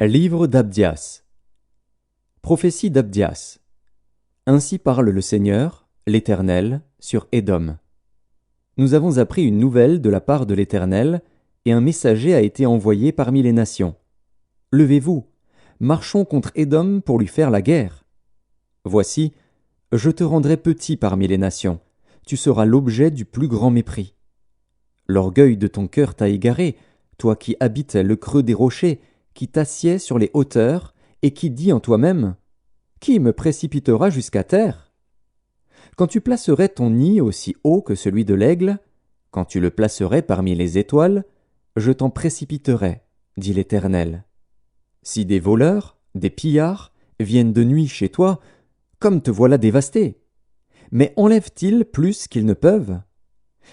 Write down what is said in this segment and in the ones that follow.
Livre d'Abdias. Prophétie d'Abdias. Ainsi parle le Seigneur, l'Éternel, sur Édom. Nous avons appris une nouvelle de la part de l'Éternel, et un messager a été envoyé parmi les nations. Levez-vous, marchons contre Édom pour lui faire la guerre. Voici, je te rendrai petit parmi les nations, tu seras l'objet du plus grand mépris. L'orgueil de ton cœur t'a égaré, toi qui habites le creux des rochers, qui t'assieds sur les hauteurs, et qui dis en toi-même « Qui me précipitera jusqu'à terre ?» Quand tu placerais ton nid aussi haut que celui de l'aigle, quand tu le placerais parmi les étoiles, je t'en précipiterai, dit l'Éternel. Si des voleurs, des pillards, viennent de nuit chez toi, comme te voilà dévasté. Mais enlèvent-ils plus qu'ils ne peuvent?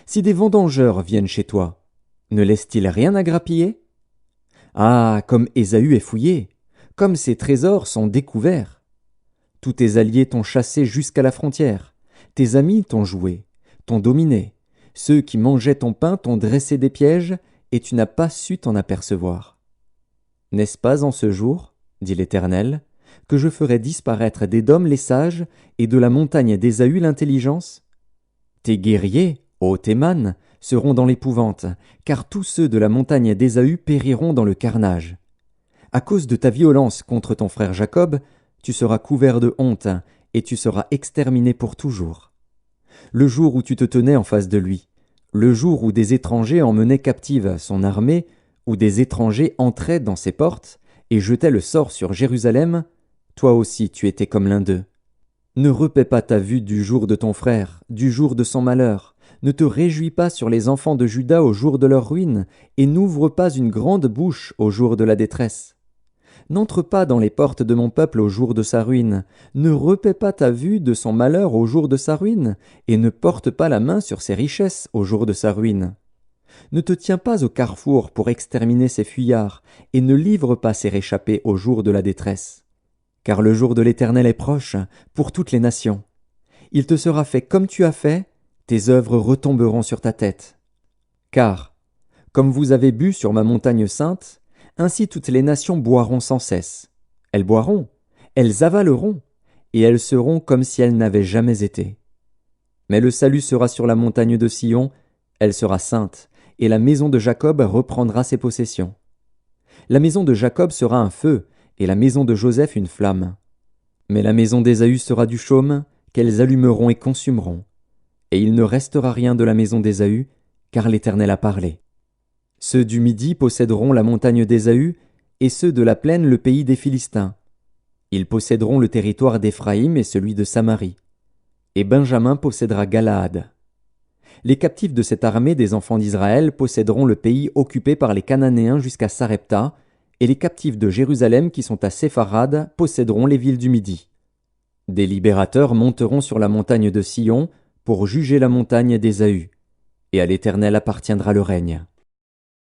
Si des vendangeurs viennent chez toi, ne laissent-ils rien à grappiller? Ah, comme Ésaü est fouillé, comme ses trésors sont découverts. Tous tes alliés t'ont chassé jusqu'à la frontière, tes amis t'ont joué, t'ont dominé, ceux qui mangeaient ton pain t'ont dressé des pièges, et tu n'as pas su t'en apercevoir. N'est-ce pas en ce jour, dit l'Éternel, que je ferai disparaître d'Édom les sages et de la montagne d'Ésaü l'intelligence? Tes guerriers, ô Théman, seront dans l'épouvante, car tous ceux de la montagne d'Ésaü périront dans le carnage. À cause de ta violence contre ton frère Jacob, tu seras couvert de honte, et tu seras exterminé pour toujours. Le jour où tu te tenais en face de lui, le jour où des étrangers emmenaient captive son armée, où des étrangers entraient dans ses portes, et jetaient le sort sur Jérusalem, toi aussi tu étais comme l'un d'eux. Ne repaie pas ta vue du jour de ton frère, du jour de son malheur. Ne te réjouis pas sur les enfants de Juda au jour de leur ruine, et n'ouvre pas une grande bouche au jour de la détresse. N'entre pas dans les portes de mon peuple au jour de sa ruine. Ne repaie pas ta vue de son malheur au jour de sa ruine, et ne porte pas la main sur ses richesses au jour de sa ruine. Ne te tiens pas au carrefour pour exterminer ses fuyards, et ne livre pas ses réchappés au jour de la détresse. Car le jour de l'Éternel est proche, pour toutes les nations. Il te sera fait comme tu as fait, tes œuvres retomberont sur ta tête. Car, comme vous avez bu sur ma montagne sainte, ainsi toutes les nations boiront sans cesse. Elles boiront, elles avaleront, et elles seront comme si elles n'avaient jamais été. Mais le salut sera sur la montagne de Sion, elle sera sainte, et la maison de Jacob reprendra ses possessions. La maison de Jacob sera un feu, et la maison de Joseph une flamme. Mais la maison d'Ésaü sera du chaume, qu'elles allumeront et consumeront. Et il ne restera rien de la maison d'Ésaü, car l'Éternel a parlé. Ceux du Midi posséderont la montagne d'Ésaü, et ceux de la plaine le pays des Philistins. Ils posséderont le territoire d'Éphraïm et celui de Samarie. Et Benjamin possédera Galaad. Les captifs de cette armée des enfants d'Israël posséderont le pays occupé par les Cananéens jusqu'à Sarepta, et les captifs de Jérusalem qui sont à Sépharad posséderont les villes du Midi. Des libérateurs monteront sur la montagne de Sion pour juger la montagne d'Ésaü, et à l'Éternel appartiendra le règne.